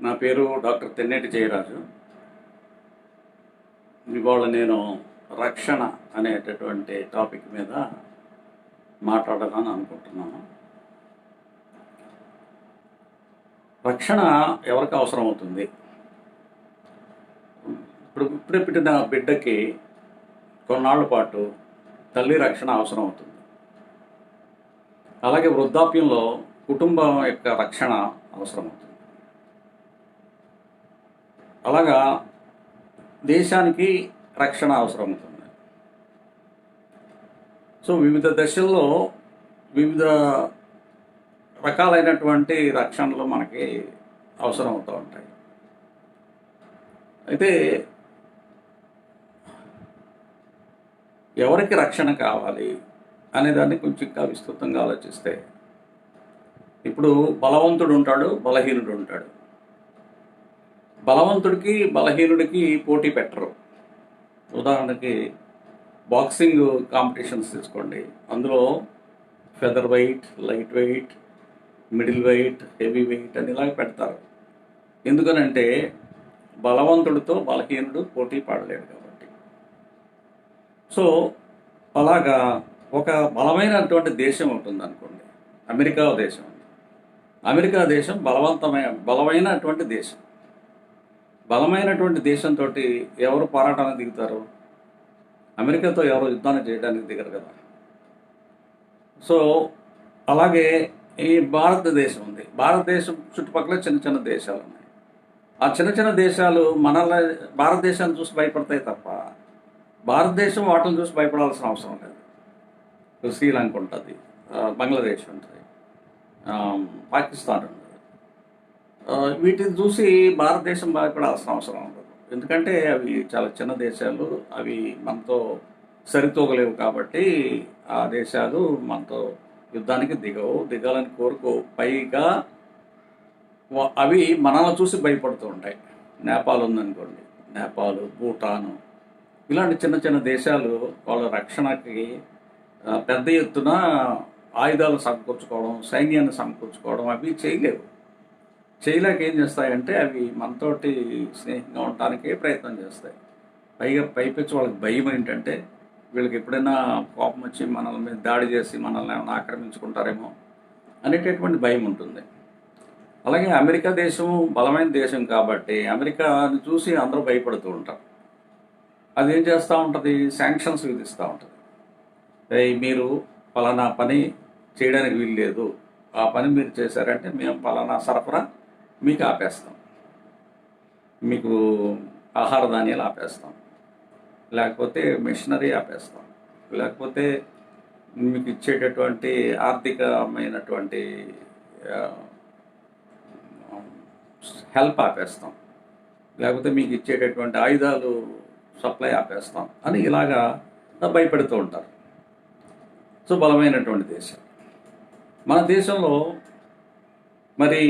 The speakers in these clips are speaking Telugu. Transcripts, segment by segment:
నా పేరు డాక్టర్ తెన్నేటి జయరాజు. ఇవాళ నేను రక్షణ అనేటటువంటి టాపిక్ మీద మాట్లాడాలని అనుకుంటున్నాను. రక్షణ ఎవరికి అవసరం అవుతుంది? ఇప్పుడే పుట్టిన బిడ్డకి కొన్నాళ్ల పాటు తల్లి రక్షణ అవసరం అవుతుంది. అలాగే వృద్ధాప్యంలో కుటుంబం యొక్క రక్షణ అవసరం అవుతుంది. అలాగా దేశానికి రక్షణ అవసరం అవుతుంది. సో వివిధ దశల్లో వివిధ రకాలైనటువంటి రక్షణలు మనకి అవసరం అవుతూ ఉంటాయి. అయితే ఎవరికి రక్షణ కావాలి అనేదాన్ని కొంచెం ఇంకా విస్తృతంగా ఆలోచిస్తే, ఇప్పుడు బలవంతుడు ఉంటాడు, బలహీనుడు ఉంటాడు. బలవంతుడికి బలహీనుడికి పోటీ పెట్టరు. ఉదాహరణకి బాక్సింగ్ కాంపిటీషన్స్ తీసుకోండి. అందులో feather weight, light weight, middle weight, heavy weight అని ఇలాగ పెడతారు. ఎందుకనంటే బలవంతుడితో బలహీనుడు పోటీ పడలేడు కాబట్టి. సో అలాగా ఒక బలమైనటువంటి దేశం ఉంటుంది అనుకోండి, అమెరికా దేశం. అమెరికా దేశం బలమైనటువంటి దేశం. బలమైనటువంటి దేశంతో ఎవరు పోరాటానికి దిగుతారు? అమెరికాతో ఎవరు యుద్ధాన్ని చేయడానికి దిగరు కదా. సో అలాగే ఈ భారతదేశం ఉంది. భారతదేశం చుట్టుపక్కల చిన్న చిన్న దేశాలు ఉన్నాయి. ఆ చిన్న చిన్న దేశాలు మనల్ని, భారతదేశాన్ని చూసి భయపడతాయి తప్ప భారతదేశం వాటిని చూసి భయపడాల్సిన అవసరం లేదు. శ్రీలంక ఉంటుంది, బంగ్లాదేశ్ ఉంటుంది, పాకిస్తాన్ ఉంటుంది. వీటిని చూసి భారతదేశం భయపడాల్సిన అవసరం ఉండదు. ఎందుకంటే అవి చాలా చిన్న దేశాలు, అవి మనతో సరితూగలేవు. కాబట్టి ఆ దేశాలు మనతో యుద్ధానికి దిగాలని కోరుకో. పైగా అవి మనల్ని చూసి భయపడుతూ ఉంటాయి. నేపాల్ ఉందనుకోండి, నేపాల్, భూటాను, ఇలాంటి చిన్న చిన్న దేశాలు వాళ్ళ రక్షణకి పెద్ద ఎత్తున ఆయుధాలు సమకూర్చుకోవడం, సైన్యాన్ని సమకూర్చుకోవడం అవి చేయలేక ఏం చేస్తాయంటే అవి మనతోటి స్నేహంగా ఉండటానికే ప్రయత్నం చేస్తాయి. పైపెచ్చి వాళ్ళకి భయం ఏంటంటే వీళ్ళకి ఎప్పుడైనా కోపం వచ్చి మనల్ని మీద దాడి చేసి మనల్ని ఏమైనా ఆక్రమించుకుంటారేమో అనేటటువంటి భయం ఉంటుంది. అలాగే అమెరికా దేశం బలమైన దేశం కాబట్టి అమెరికాని చూసి అందరూ భయపడుతూ ఉంటారు. అదేం చేస్తూ ఉంటుంది? శాంక్షన్స్ విధిస్తూ ఉంటుంది. మీరు పలానా పని చేయడానికి వీలు లేదు, ఆ పని మీరు చేశారంటే మేము పలానా సరఫరా మీకు ఆపేస్తాం, మీకు ఆహార ధాన్యాలు ఆపేస్తాం, లేకపోతే మిషనరీ ఆపేస్తాం, లేకపోతే మీకు ఇచ్చేటటువంటి ఆర్థికమైనటువంటి హెల్ప్ ఆపేస్తాం, లేకపోతే మీకు ఇచ్చేటటువంటి ఆయుధాలు సప్లై ఆపేస్తాం అని ఇలాగా భయపెడుతూ ఉంటారు. సో బలమైనటువంటి దేశం. మన దేశంలో మరి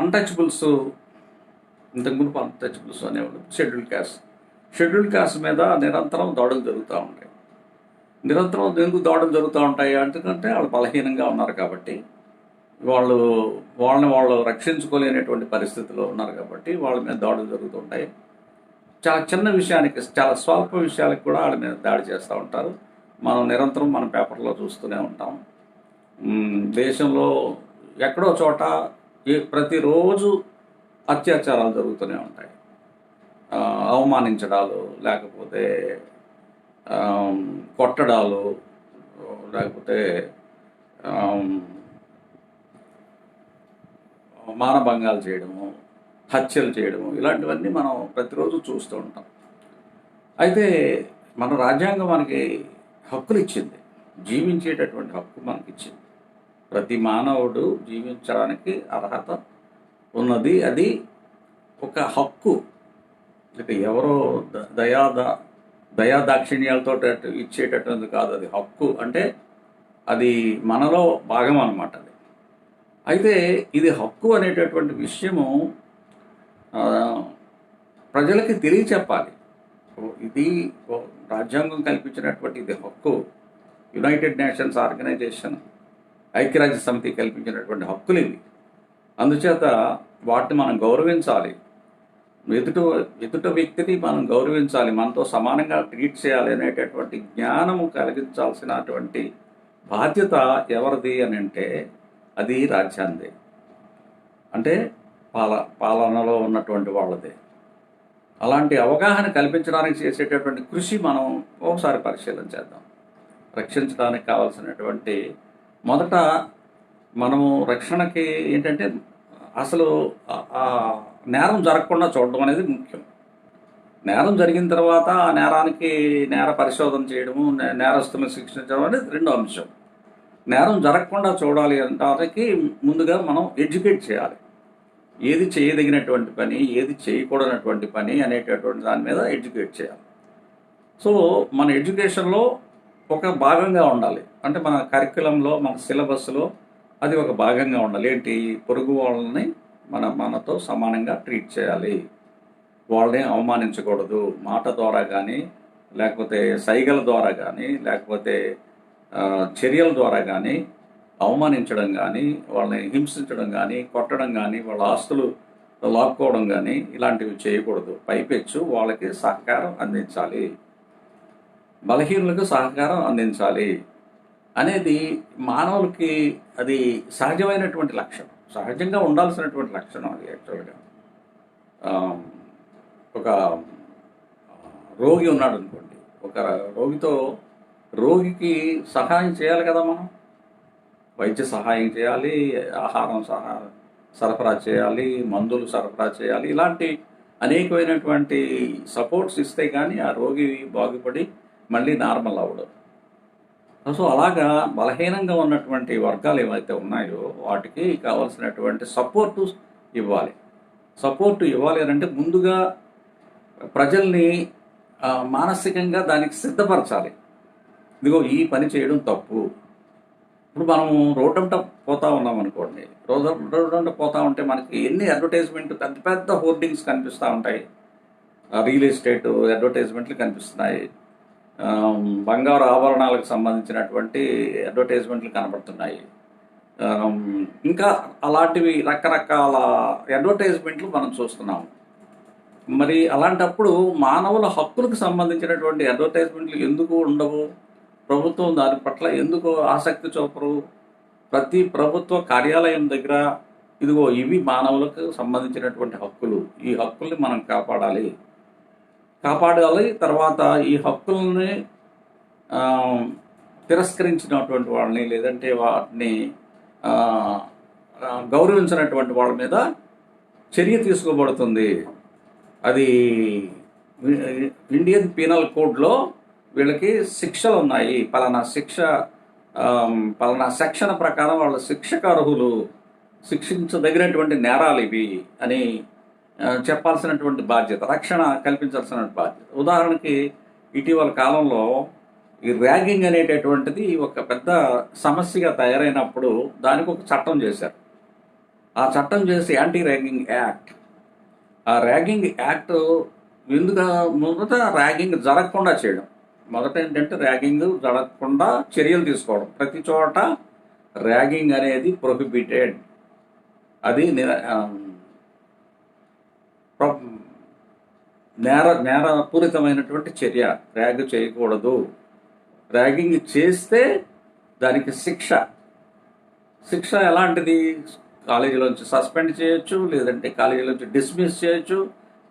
అన్టచబుల్స్, ఇంతకుముందు అన్టచబుల్స్ అనేవాళ్ళు షెడ్యూల్ క్యాస్ట్ మీద నిరంతరం దాడులు జరుగుతూ ఉంటాయి. నిరంతరం ఎందుకు దాడులు జరుగుతూ ఉంటాయి? ఎందుకంటే వాళ్ళు బలహీనంగా ఉన్నారు కాబట్టి, వాళ్ళని రక్షించుకోలేనటువంటి పరిస్థితిలో ఉన్నారు కాబట్టి వాళ్ళ మీద దాడులు జరుగుతుంటాయి. చాలా చిన్న విషయానికి, చాలా స్వల్ప విషయాలకు కూడా వాళ్ళ మీద దాడి చేస్తూ ఉంటారు. మనం నిరంతరం మన పేపర్లో చూస్తూనే ఉంటాం. దేశంలో ఎక్కడో చోట ప్రతిరోజు అత్యాచారాలు జరుగుతూనే ఉంటాయి. అవమానించడాలు, లేకపోతే కొట్టడాలు, లేకపోతే మానభంగాలు చేయడము, హత్యలు చేయడము, ఇలాంటివన్నీ మనం ప్రతిరోజు చూస్తూ ఉంటాం. అయితే మన రాజ్యాంగం మనకి హక్కులు ఇచ్చింది, జీవించేటటువంటి హక్కు మనకిచ్చింది. ప్రతి మానవుడు జీవించడానికి అర్హత ఉన్నది. అది ఒక హక్కు. ఇక ఎవరో దయాదాక్షిణ్యాలతో ఇచ్చేటటువంటి కాదు. అది హక్కు అంటే అది మనలో భాగం అన్నమాట. అది అయితే ఇది హక్కు అనేటటువంటి విషయము ప్రజలకి తెలియచెప్పాలి. ఇది రాజ్యాంగం కల్పించినటువంటి ఇది హక్కు. యునైటెడ్ నేషన్స్ ఆర్గనైజేషన్, ఐక్యరాజ్య సమితి కల్పించినటువంటి హక్కులు ఇవి. అందుచేత వాటిని మనం గౌరవించాలి. ఎదుట ఎదుట వ్యక్తిని మనం గౌరవించాలి, మనతో సమానంగా ట్రీట్ చేయాలి అనేటటువంటి జ్ఞానము కలిగించాల్సినటువంటి బాధ్యత ఎవరిది అని అంటే అది రాజ్యాంగం, అంటే పాలనలో ఉన్నటువంటి వాళ్ళదే. అలాంటి అవగాహన కల్పించడానికి చేసేటటువంటి కృషి మనం ఒకసారి పరిశీలన చేద్దాం. రక్షించడానికి కావాల్సినటువంటి మొదట మనము రక్షణకి ఏంటంటే అసలు నేరం జరగకుండా చూడడం అనేది ముఖ్యం. నేరం జరిగిన తర్వాత ఆ నేరానికి నేర పరిశోధన చేయడము, నేరస్తులను శిక్షించడం అనేది రెండో అంశం. నేరం జరగకుండా చూడాలి అంటే ముందుగా మనం ఎడ్యుకేట్ చేయాలి. ఏది చేయదగినటువంటి పని, ఏది చేయకూడనటువంటి పని అనేటటువంటి దాని మీద ఎడ్యుకేట్ చేయాలి. సో మన ఎడ్యుకేషన్లో ఒక భాగంగా ఉండాలి, అంటే మన కరిక్యులంలో, మన సిలబస్లో అది ఒక భాగంగా ఉండాలి. ఏంటి, పొరుగు వాళ్ళని మనతో సమానంగా ట్రీట్ చేయాలి, వాళ్ళని అవమానించకూడదు. మాట ద్వారా కానీ, లేకపోతే సైగల ద్వారా కానీ, లేకపోతే చర్యల ద్వారా కానీ అవమానించడం కానీ, వాళ్ళని హింసించడం కానీ, కొట్టడం కానీ, వాళ్ళ ఆస్తులు లాక్కోవడం కానీ ఇలాంటివి చేయకూడదు. పైపెచ్చు వాళ్ళకి సహకారం అందించాలి, బలహీనులకు సహకారం అందించాలి అనేది మానవులకి అది సహజమైనటువంటి లక్షణం, సహజంగా ఉండాల్సినటువంటి లక్షణం అది. యాక్చువల్గా ఒక రోగి ఉన్నాడు అనుకోండి, ఒక రోగికి సహాయం చేయాలి కదా మనం. వైద్య సహాయం చేయాలి, ఆహారం సరఫరా చేయాలి, మందులు సరఫరా చేయాలి. ఇలాంటి అనేకమైనటువంటి సపోర్ట్స్ ఇస్తే కానీ ఆ రోగి బాగుపడి మళ్ళీ నార్మల్ అవ్వడం. సో అలాగా బలహీనంగా ఉన్నటువంటి వర్గాలు ఏవైతే ఉన్నాయో వాటికి కావాల్సినటువంటి సపోర్టు ఇవ్వాలి. సపోర్టు ఇవ్వాలి అని అంటే ముందుగా ప్రజల్ని మానసికంగా దానికి సిద్ధపరచాలి. ఇదిగో ఈ పని చేయడం తప్పు. ఇప్పుడు మనము రోడ్డంట పోతా ఉన్నాం అనుకోండి, రోడ్డంట పోతా ఉంటే మనకి ఎన్ని అడ్వర్టైజ్మెంట్, పెద్ద పెద్ద హోర్డింగ్స్ కనిపిస్తూ ఉంటాయి. రియల్ ఎస్టేట్ అడ్వర్టైజ్మెంట్లు కనిపిస్తున్నాయి, బంగారు ఆభరణాలకు సంబంధించినటువంటి అడ్వర్టైజ్మెంట్లు కనబడుతున్నాయి. ఇంకా అలాంటివి రకరకాల అడ్వర్టైజ్మెంట్లు మనం చూస్తున్నాము. మరి అలాంటప్పుడు మానవుల హక్కులకు సంబంధించినటువంటి అడ్వర్టైజ్మెంట్లు ఎందుకు ఉండవు? ప్రభుత్వం దాని పట్ల ఎందుకు ఆసక్తి చూపరు? ప్రతి ప్రభుత్వ కార్యాలయం దగ్గర ఇదిగో ఇవి మానవులకు సంబంధించినటువంటి హక్కులు, ఈ హక్కుల్ని మనం కాపాడాలి. తర్వాత ఈ హక్కుల్ని తిరస్కరించినటువంటి వాళ్ళని, లేదంటే వాటిని గౌరవించినటువంటి వాళ్ళ మీద చర్య తీసుకోబడుతుంది. అది ఇండియన్ పీనల్ కోడ్లో వీళ్ళకి శిక్షలు ఉన్నాయి. పలానా సెక్షన్ ప్రకారం వాళ్ళ శిక్షకు అర్హులు, శిక్షించదగినటువంటి నేరాలు ఇవి అని చెప్పాల్సినటువంటి బాధ్యత, రక్షణ కల్పించాల్సిన బాధ్యత. ఉదాహరణకి ఇటీవల కాలంలో ఈ ర్యాగింగ్ అనేటటువంటిది ఒక పెద్ద సమస్యగా తయారైనప్పుడు దానికి ఒక చట్టం చేశారు. ఆ చట్టం చేసి యాంటీ ర్యాగింగ్ యాక్ట్. ఆ ర్యాగింగ్ యాక్ట్ మొదట ర్యాగింగ్ జరగకుండా చేయడం, మొదట ఏంటంటే ర్యాగింగ్ జరగకుండా చర్యలు తీసుకోవడం. ప్రతి చోట ర్యాగింగ్ అనేది ప్రొహిబిటెడ్, అది నేరపూరితమైనటువంటి చర్య. ర్యాగ్ చేయకూడదు. ర్యాగింగ్ చేస్తే దానికి శిక్ష ఎలాంటిది? కాలేజీలోంచి సస్పెండ్ చేయొచ్చు, లేదంటే కాలేజీలోంచి డిస్మిస్ చేయొచ్చు,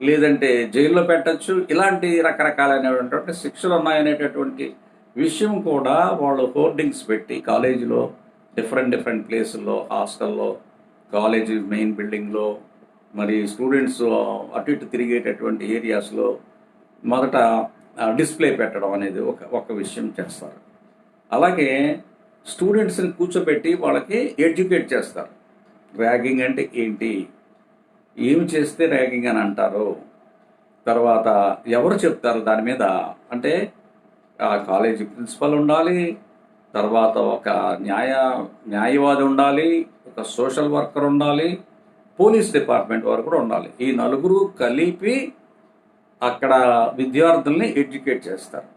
లేదంటే జైల్లో పెట్టచ్చు. ఇలాంటి రకరకాలైనటువంటి శిక్షలు ఉన్నాయనేటటువంటి విషయం కూడా వాళ్ళు హోర్డింగ్స్ పెట్టి కాలేజీలో డిఫరెంట్ ప్లేసుల్లో, హాస్టల్లో, కాలేజీ మెయిన్ బిల్డింగ్లో, మరి స్టూడెంట్స్ అటు ఇటు తిరిగేటటువంటి ఏరియాస్లో మొదట డిస్ప్లే పెట్టడం అనేది ఒక విషయం చేస్తారు. అలాగే స్టూడెంట్స్ని కూర్చోబెట్టి వాళ్ళకి ఎడ్యుకేట్ చేస్తారు. ర్యాగింగ్ అంటే ఏంటి, ఏమి చేస్తే ర్యాగింగ్ అని అంటారు, తర్వాత ఎవరు చెప్తారు దాని మీద అంటే కాలేజీ ప్రిన్సిపల్ ఉండాలి, తర్వాత ఒక న్యాయవాది ఉండాలి, ఒక సోషల్ వర్కర్ ఉండాలి, పోలీస్ డిపార్ట్మెంట్ వారు కూడా ఉండాలి. ఈ నలుగురు కలిపి అక్కడ విద్యార్థుల్ని ఎడ్యుకేట్ చేస్తారు.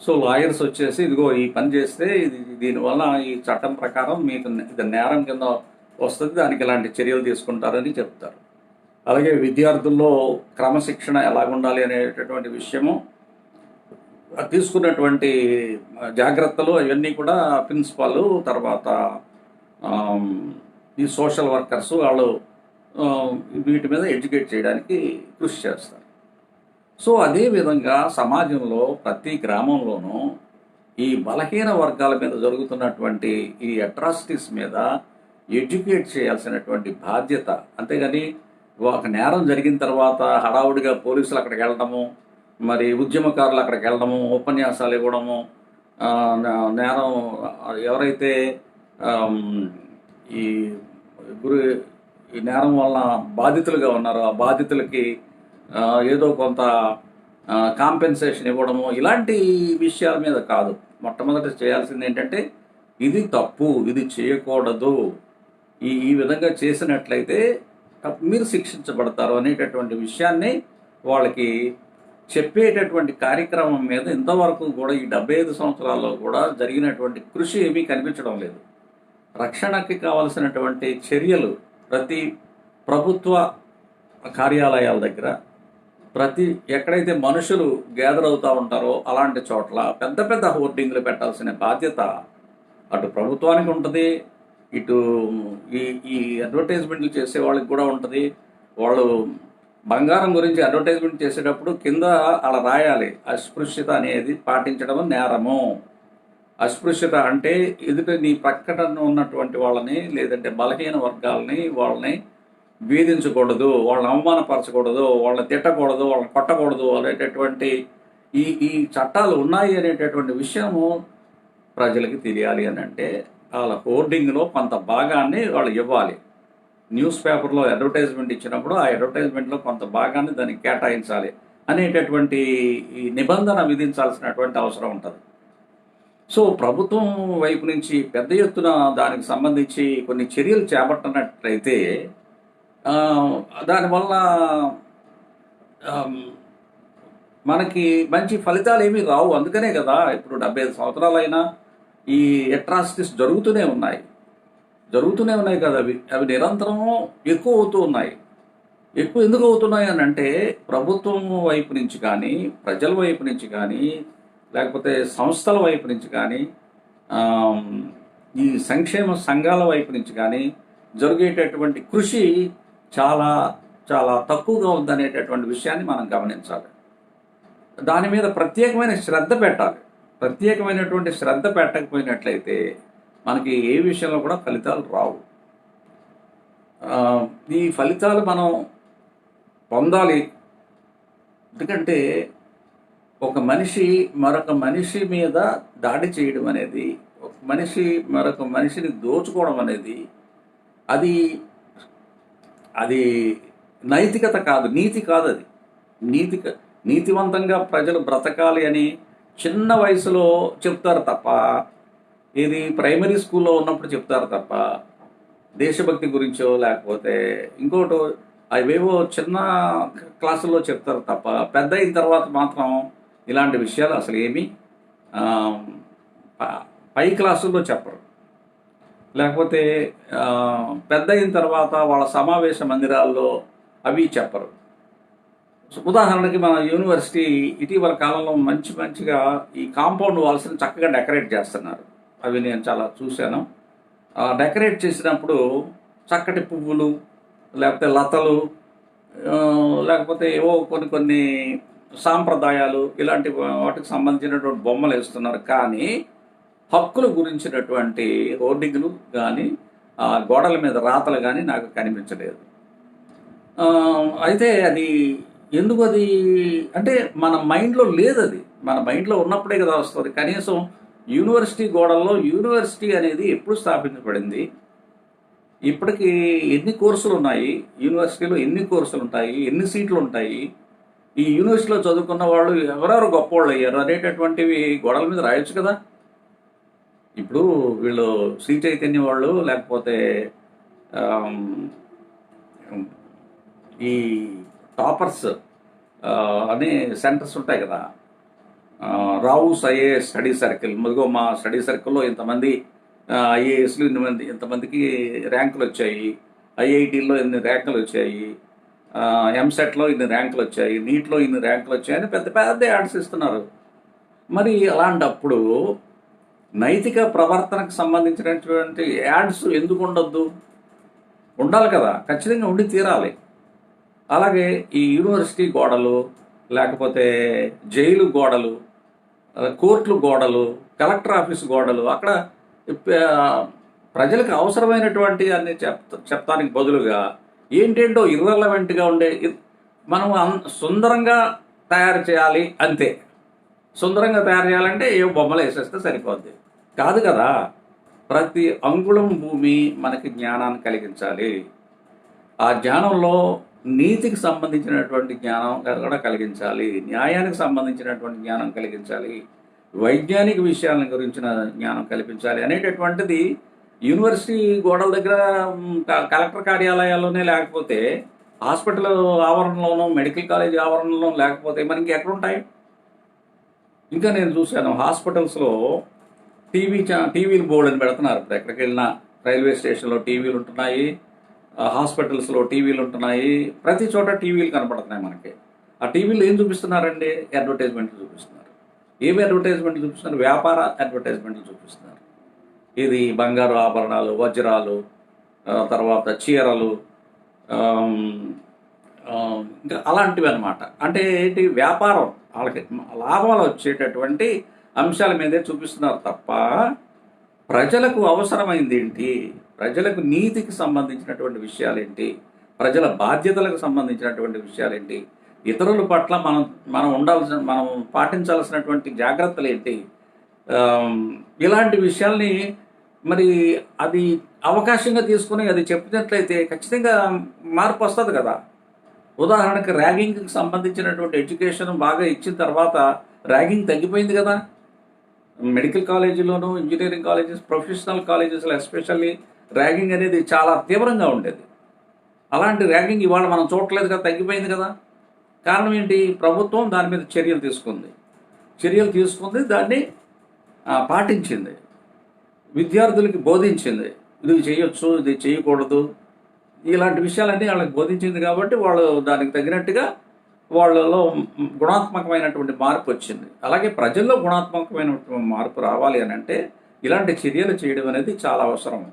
సో లాయర్స్ వచ్చేసి ఇదిగో ఈ పని చేస్తే దీనివల్ల ఈ చట్టం ప్రకారం మీకు ఇది నేరం కింద వస్తుంది, దానికి ఇలాంటి చర్యలు తీసుకుంటారని చెప్తారు. అలాగే విద్యార్థుల్లో క్రమశిక్షణ ఎలాగుండాలి అనేటటువంటి విషయము, తీసుకున్నటువంటి జాగ్రత్తలు అవన్నీ కూడా ప్రిన్సిపాల్, తర్వాత ఈ సోషల్ వర్కర్స్ వాళ్ళు వీటి మీద ఎడ్యుకేట్ చేయడానికి కృషి చేస్తారు. సో అదేవిధంగా సమాజంలో ప్రతి గ్రామంలోనూ ఈ బలహీన వర్గాల మీద జరుగుతున్నటువంటి ఈ అట్రాసిటీస్ మీద ఎడ్యుకేట్ చేయాల్సినటువంటి బాధ్యత. అంతేగాని ఒక నేరం జరిగిన తర్వాత హడావుడిగా పోలీసులు అక్కడికి వెళ్ళడము, మరి ఉద్యమకారులు అక్కడికి వెళ్ళడము, ఉపన్యాసాలు ఇవ్వడము, నేరం ఎవరైతే ఈ ఈ నేరం వలన బాధితులుగా ఉన్నారో ఆ బాధితులకి ఏదో కొంత కాంపెన్సేషన్ ఇవ్వడము, ఇలాంటి విషయాల మీద కాదు. మొట్టమొదట చేయాల్సింది ఏంటంటే ఇది తప్పు, ఇది చేయకూడదు, ఈ విధంగా చేసినట్లయితే మీరు శిక్షించబడతారు అనేటటువంటి విషయాన్ని వాళ్ళకి చెప్పేటటువంటి కార్యక్రమం మీద ఇంతవరకు కూడా ఈ 75 సంవత్సరాల్లో కూడా జరిగినటువంటి కృషి ఏమీ కనిపించడం లేదు. రక్షణకి కావలసినటువంటి చర్యలు ప్రతి ప్రభుత్వ కార్యాలయాల దగ్గర, ఎక్కడైతే మనుషులు గ్యాదర్ అవుతూ ఉంటారో అలాంటి చోట్ల పెద్ద పెద్ద హోర్డింగ్లు పెట్టాల్సిన బాధ్యత అటు ప్రభుత్వానికి ఉంటుంది, ఇటు ఈ అడ్వర్టైజ్మెంట్లు చేసే వాళ్ళకి కూడా ఉంటుంది. వాళ్ళు బంగారం గురించి అడ్వర్టైజ్మెంట్ చేసేటప్పుడు కింద అలా రాయాలి, అస్పృశ్యత అనేది పాటించడం నేరము. అస్పృశ్యత అంటే ఎదుట నీ ప్రక్కన ఉన్నటువంటి వాళ్ళని, లేదంటే బలహీన వర్గాలని, వాళ్ళని వేధించకూడదు, వాళ్ళని అవమానపరచకూడదు, వాళ్ళని తిట్టకూడదు, వాళ్ళని కొట్టకూడదు అనేటటువంటి ఈ చట్టాలు ఉన్నాయి అనేటటువంటి విషయము ప్రజలకి తెలియాలి అని అంటే వాళ్ళ హోర్డింగ్లో కొంత భాగాన్ని వాళ్ళు ఇవ్వాలి. న్యూస్ పేపర్లో అడ్వర్టైజ్మెంట్ ఇచ్చినప్పుడు ఆ అడ్వర్టైజ్మెంట్లో కొంత భాగాన్ని దానికి కేటాయించాలి అనేటటువంటి ఈ నిబంధన విధించాల్సినటువంటి అవసరం ఉంటుంది. సో ప్రభుత్వం వైపు నుంచి పెద్ద ఎత్తున దానికి సంబంధించి కొన్ని చర్యలు చేపట్టినట్లయితే దానివల్ల మనకి మంచి ఫలితాలు ఏమీ రావు. అందుకనే కదా ఇప్పుడు 75 సంవత్సరాలైనా ఈ అట్రాసిటీస్ జరుగుతూనే ఉన్నాయి కదా. అవి నిరంతరం ఎక్కువ అవుతూ ఉన్నాయి. ఎక్కువ ఎందుకు అవుతున్నాయి అని అంటే ప్రభుత్వం వైపు నుంచి కానీ, ప్రజల వైపు నుంచి కానీ, లేకపోతే సంస్థల వైపు నుంచి కానీ, ఈ సంక్షేమ సంఘాల వైపు నుంచి కానీ జరిగేటటువంటి కృషి చాలా చాలా తక్కువగా ఉందనేటటువంటి విషయాన్ని మనం గమనించాలి. దాని మీద ప్రత్యేకమైన శ్రద్ధ పెట్టాలి. ప్రత్యేకమైనటువంటి శ్రద్ధ పెట్టకపోయినట్లయితే మనకి ఏ విషయంలో కూడా ఫలితాలు రావు. ఈ ఫలితాలు మనం పొందాలి. ఎందుకంటే ఒక మనిషి మరొక మనిషి మీద దాడి చేయడం అనేది, ఒక మనిషి మరొక మనిషిని దోచుకోవడం అనేది అది నైతికత కాదు, నీతి కాదు. అది నీతివంతంగా ప్రజలు బ్రతకాలి అని చిన్న వయసులో చెప్తారు తప్ప, ఇది ప్రైమరీ స్కూల్లో ఉన్నప్పుడు చెప్తారు తప్ప, దేశభక్తి గురించో లేకపోతే ఇంకోటో అవేవో చిన్న క్లాసుల్లో చెప్తారు తప్ప, పెద్ద అయిన తర్వాత మాత్రం ఇలాంటి విషయాలు అసలు ఏమీ పై క్లాసుల్లో చెప్పరు. లేకపోతే పెద్ద అయిన తర్వాత వాళ్ళ సమావేశ మందిరాల్లో అవి చెప్పరు. ఉదాహరణకి మన యూనివర్సిటీ ఇటీవల కాలంలో మంచిగా ఈ కాంపౌండ్ వాల్స్ని చక్కగా డెకరేట్ చేస్తున్నారు. అవి నేను చాలా చూశాను. డెకరేట్ చేసినప్పుడు చక్కటి పువ్వులు, లేకపోతే లతలు, లేకపోతే ఏవో కొన్ని సాంప్రదాయాలు, ఇలాంటి వాటికి సంబంధించినటువంటి బొమ్మలు వేస్తున్నారు. కానీ హక్కుల గురించినటువంటి హోర్డింగ్లు కానీ గోడల మీద రాతలు కానీ నాకు కనిపించలేదు. అయితే అది ఎందుకు అది అంటే మన మైండ్లో లేదు. అది మన మైండ్లో ఉన్నప్పుడే కదా వస్తుంది. కనీసం యూనివర్సిటీ గోడల్లో యూనివర్సిటీ అనేది ఎప్పుడు స్థాపించబడింది, ఇప్పటికీ ఎన్ని కోర్సులు ఉన్నాయి, యూనివర్సిటీలో ఎన్ని కోర్సులు ఉంటాయి, ఎన్ని సీట్లు ఉంటాయి, ఈ యూనివర్సిటీలో చదువుకున్న వాళ్ళు ఎవరెవరు గొప్పవాళ్ళు అయ్యారు అనేటటువంటివి గోడల మీద రాయొచ్చు కదా. ఇప్పుడు వీళ్ళు శ్రీ చైతన్య వాళ్ళు, లేకపోతే ఈ టాపర్స్ అనే సెంటర్స్ ఉంటాయి కదా, రావు సయ్యే స్టడీ సర్కిల్, మా స్టడీ సర్కిల్లో ఇంతమంది ఐఏఎస్లు ఇంతమందికి ర్యాంకులు వచ్చాయి, ఐఐటీల్లో ఇన్ని ర్యాంకులు వచ్చాయి, ఎంసెట్లో ఇన్ని ర్యాంకులు వచ్చాయి, నీట్లో ఇన్ని ర్యాంకులు వచ్చాయని పెద్ద పెద్ద యాడ్స్ ఇస్తున్నారు. మరి అలాంటప్పుడు నైతిక ప్రవర్తనకు సంబంధించినటువంటి యాడ్స్ ఎందుకు ఉండొద్దు? ఉండాలి కదా, ఖచ్చితంగా ఉండి తీరాలి. అలాగే ఈ యూనివర్సిటీ గోడలు, లేకపోతే జైలు గోడలు, కోర్టులు గోడలు, కలెక్టర్ ఆఫీస్ గోడలు, అక్కడ ప్రజలకు అవసరమైనటువంటి అన్ని చెప్తానికి బదులుగా ఏంటేంటో ఇర్రెలవెంట్గా ఉండే మనం సుందరంగా తయారు చేయాలి అంతే. సుందరంగా తయారు చేయాలంటే ఏ బొమ్మలు వేసేస్తే సరిపోద్ది కాదు కదా. ప్రతి అంగుళం భూమి మనకి జ్ఞానాన్ని కలిగించాలి. ఆ జ్ఞానంలో నీతికి సంబంధించినటువంటి జ్ఞానం కూడా కలిగించాలి, న్యాయానికి సంబంధించినటువంటి జ్ఞానం కలిగించాలి, వైజ్ఞానిక విషయాల గురించిన జ్ఞానం కల్పించాలి అనేటటువంటిది యూనివర్సిటీ గోడల దగ్గర, కలెక్టర్ కార్యాలయాల్లోనే లేకపోతే, హాస్పిటల్ ఆవరణలోనూ, మెడికల్ కాలేజ్ ఆవరణలో లేకపోతే మనకి ఎక్కడుంటాయి? ఇంకా నేను చూశాను హాస్పిటల్స్లో టీవీలు బోర్డు అని పెడుతున్నారు. ఇప్పుడు ఎక్కడికి వెళ్ళినా రైల్వే స్టేషన్లో టీవీలు ఉంటున్నాయి, హాస్పిటల్స్లో టీవీలు ఉంటున్నాయి, ప్రతి చోట టీవీలు కనపడుతున్నాయి మనకి. ఆ టీవీలు ఏం చూపిస్తున్నారండి? అడ్వర్టైజ్మెంట్లు చూపిస్తున్నారు. ఏమి అడ్వర్టైజ్మెంట్లు చూపిస్తున్నారు? వ్యాపార అడ్వర్టైజ్మెంట్లు చూపిస్తున్నారు. ఇది బంగారు ఆభరణాలు, వజ్రాలు, తర్వాత చీరలు, ఇంకా అలాంటివి అనమాట. అంటే ఏంటి? వ్యాపారం, వాళ్ళకి లాభాలు వచ్చేటటువంటి అంశాల మీదే చూపిస్తున్నారు తప్ప ప్రజలకు అవసరమైంది ఏంటి, ప్రజలకు నీతికి సంబంధించినటువంటి విషయాలేంటి, ప్రజల బాధ్యతలకు సంబంధించినటువంటి విషయాలేంటి, ఇతరుల పట్ల మనం పాటించాల్సినటువంటి జాగ్రత్తలు ఏంటి, ఇలాంటి విషయాల్ని మరి అది అవకాశంగా తీసుకుని అది చెప్పినట్లయితే ఖచ్చితంగా మార్పు వస్తుంది కదా. ఉదాహరణకి ర్యాగింగ్కి సంబంధించినటువంటి ఎడ్యుకేషన్ బాగా ఇచ్చిన తర్వాత ర్యాగింగ్ తగ్గిపోయింది కదా. మెడికల్ కాలేజీలోనూ, ఇంజనీరింగ్ కాలేజెస్, ప్రొఫెషనల్ కాలేజెస్లో ఎస్పెషల్లీ ర్యాగింగ్ అనేది చాలా తీవ్రంగా ఉండేది. అలాంటి ర్యాగింగ్ ఇవాళ మనం చూడట్లేదు కదా, తగ్గిపోయింది కదా. కారణం ఏంటి? ప్రభుత్వం దాని మీద చర్యలు తీసుకుంది, దాన్ని పాటించింది, విద్యార్థులకి బోధించింది. ఇది చేయొచ్చు, ఇది చేయకూడదు, ఇలాంటి విషయాలన్నీ వాళ్ళకి బోధించింది. కాబట్టి వాళ్ళు దానికి తగినట్టుగా వాళ్ళలో గుణాత్మకమైనటువంటి మార్పు వచ్చింది. అలాగే ప్రజల్లో గుణాత్మకమైనటువంటి మార్పు రావాలి అని అంటే ఇలాంటి చర్యలు చేయడం అనేది చాలా అవసరం.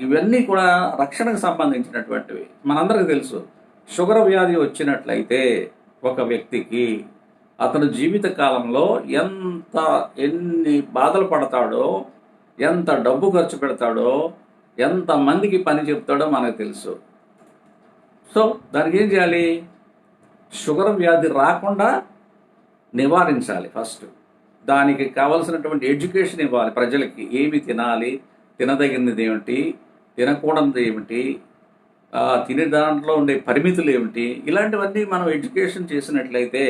ఇవన్నీ కూడా రక్షణకు సంబంధించినటువంటివి. మనందరికీ తెలుసు, షుగర్ వ్యాధి వచ్చినట్లయితే ఒక వ్యక్తికి అతను జీవిత కాలంలో ఎన్ని బాధలు పడతాడో, ఎంత డబ్బు ఖర్చు పెడతాడో, ఎంతమందికి పని చెప్తాడో మనకు తెలుసు. సో దానికి ఏం చేయాలి? షుగర్ వ్యాధి రాకుండా నివారించాలి. ఫస్ట్ దానికి కావాల్సినటువంటి ఎడ్యుకేషన్ ఇవ్వాలి ప్రజలకి. ఏమి తినాలి, తినదగినది ఏమిటి, తినకూడనిది ఏమిటి, తినే దాంట్లో ఉండే పరిమితులు ఏమిటి, ఇలాంటివన్నీ మనం ఎడ్యుకేషన్ చేసినట్లయితే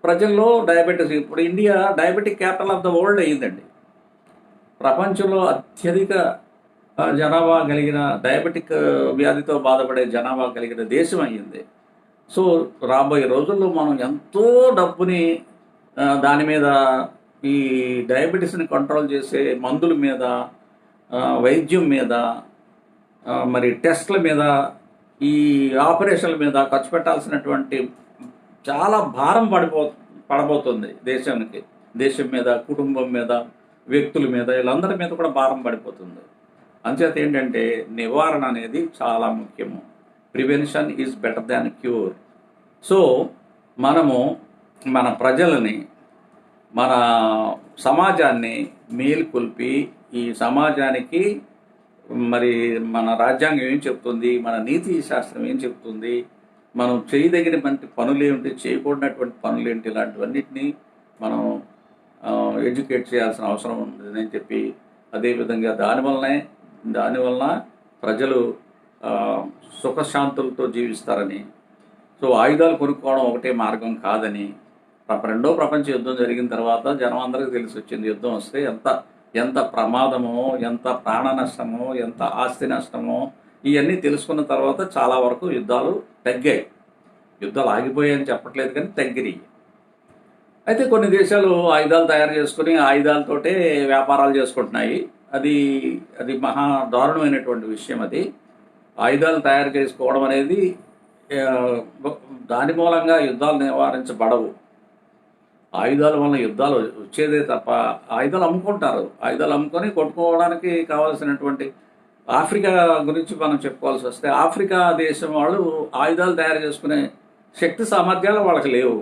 ప్రజల్లో డయాబెటీస్, ఇప్పుడు India diabetic capital of the world అయ్యిందండి. ప్రపంచంలో అత్యధిక జనాభా కలిగిన, డయాబెటిక్ వ్యాధితో బాధపడే జనాభా కలిగిన దేశం అయ్యింది. సో రాబోయే రోజుల్లో మనం ఎంతో డబ్బుని దాని మీద, ఈ డయాబెటీస్ని కంట్రోల్ చేసే మందుల మీద, వైద్యం మీద, మరి టెస్ట్ల మీద, ఈ ఆపరేషన్ల మీద ఖర్చు పెట్టాల్సినటువంటి చాలా భారం పడబోతుంది దేశం మీద, కుటుంబం మీద, వ్యక్తుల మీద, వీళ్ళందరి మీద కూడా భారం పడిపోతుంది. అంచేత ఏంటంటే నివారణ అనేది చాలా ముఖ్యము. Prevention is better than cure. So మనము మన ప్రజలని, మన సమాజాన్ని మేల్కొల్పి, ఈ సమాజానికి మరి మన రాజ్యాంగం ఏం చెప్తుంది, మన నీతి శాస్త్రం ఏం చెప్తుంది, మనం చేయదగినటువంటి పనులు ఏమిటి, చేయకూడనటువంటి పనులు ఏంటి, ఇలాంటివన్నిటినీ మనం ఎడ్యుకేట్ చేయాల్సిన అవసరం ఉందని చెప్పి, అదేవిధంగా దానివలన ప్రజలు సుఖశాంతులతో జీవిస్తారని, సో ఆయుధాలు కొనుక్కోవడం ఒకటే మార్గం కాదని, రెండో ప్రపంచ యుద్ధం జరిగిన తర్వాత జనం అందరికీ తెలిసి వచ్చింది, యుద్ధం వస్తే ఎంత ప్రమాదమో, ఎంత ప్రాణ నష్టమో, ఎంత ఆస్తి నష్టమో, ఇవన్నీ తెలుసుకున్న తర్వాత చాలా వరకు యుద్ధాలు తగ్గాయి. యుద్ధాలు ఆగిపోయాయని చెప్పట్లేదు, కానీ తగ్గినాయి. అయితే కొన్ని దేశాలు ఆయుధాలు తయారు చేసుకుని ఆయుధాలతోటే వ్యాపారాలు చేసుకుంటున్నాయి. అది అది మహా దారుణమైనటువంటి విషయం. అది ఆయుధాలు తయారు చేసుకోవడం అనేది ఆ, దాని మూలంగా యుద్ధాలు నివారించబడవు. ఆయుధాల వల్ల యుద్ధాలు వచ్చేదే తప్ప ఆయుధాలు అమ్ముకుంటారు. ఆయుధాలు అమ్ముకొని కొట్టుకోవడానికి కావాల్సినటువంటి ఆఫ్రికా గురించి మనం చెప్పుకోవాల్సి వస్తే ఆఫ్రికా దేశం వాళ్ళు ఆయుధాలు తయారు చేసుకునే శక్తి సామర్థ్యాలు వాళ్ళకి లేవు.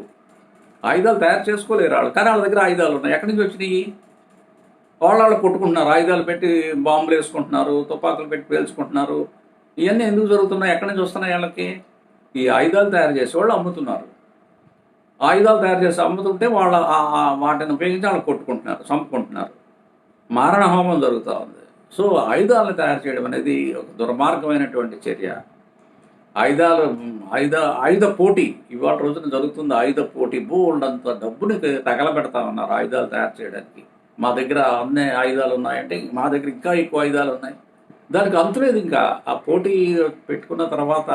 ఆయుధాలు తయారు చేసుకోలేరు వాళ్ళు, కానీ వాళ్ళ దగ్గర ఆయుధాలు ఉన్నాయి. ఎక్కడి నుంచి వచ్చినాయి? వాళ్ళు కొట్టుకుంటున్నారు, ఆయుధాలు పెట్టి బాంబులు వేసుకుంటున్నారు, తుపాకులు పెట్టి పేల్చుకుంటున్నారు. ఇవన్నీ ఎందుకు జరుగుతున్నాయి? ఎక్కడి నుంచి వస్తున్నాయి వాళ్ళకి? ఈ ఆయుధాలు తయారు చేసేవాళ్ళు అమ్ముతున్నారు. ఆయుధాలు తయారు చేసి అమ్ముతుంటే వాళ్ళ వాటిని ఉపయోగించి వాళ్ళు కొట్టుకుంటున్నారు, చంపుకుంటున్నారు. మారణ హోమం జరుగుతూ ఉంది. సో ఆయుధాలను తయారు చేయడం అనేది ఒక దుర్మార్గమైనటువంటి చర్య. ఆయుధ పోటీ ఇవాళ రోజున జరుగుతుంది. ఆయుధ పోటీ బోల్డంత డబ్బుని తగలబెడతా ఉన్నారు ఆయుధాలు తయారు చేయడానికి. మా దగ్గర అన్ని ఆయుధాలు ఉన్నాయంటే మా దగ్గర ఇంకా ఎక్కువ ఆయుధాలు ఉన్నాయి. దానికి అంతులేదు. ఇంకా ఆ పోటీ పెట్టుకున్న తర్వాత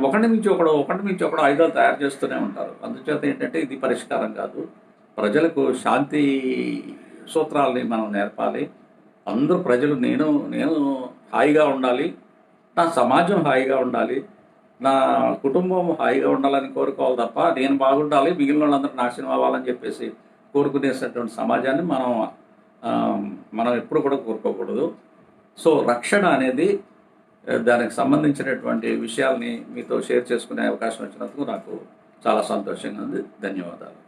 ఒకటి నుంచి ఒకడు ఆయుధాలు తయారు చేస్తూనే ఉంటారు. అందుచేత ఏంటంటే ఇది పరిష్కారం కాదు. ప్రజలకు శాంతి సూత్రాలని మనం నేర్పాలి. అందరూ ప్రజలు నేను హాయిగా ఉండాలి, నా సమాజం హాయిగా ఉండాలి, నా కుటుంబం హాయిగా ఉండాలని కోరుకోవాలి తప్ప నేను బాగుండాలి మిగిలిన వాళ్ళందరూ నాశనం అవ్వాలని చెప్పేసి కోరుకునేటటువంటి సమాజాన్ని మనం ఎప్పుడు కూడా కోరుకోకూడదు. సో రక్షణ అనేది దానికి సంబంధించినటువంటి విషయాల్ని మీతో షేర్ చేసుకునే అవకాశం వచ్చినందుకు నాకు చాలా సంతోషంగా ఉంది. ధన్యవాదాలు.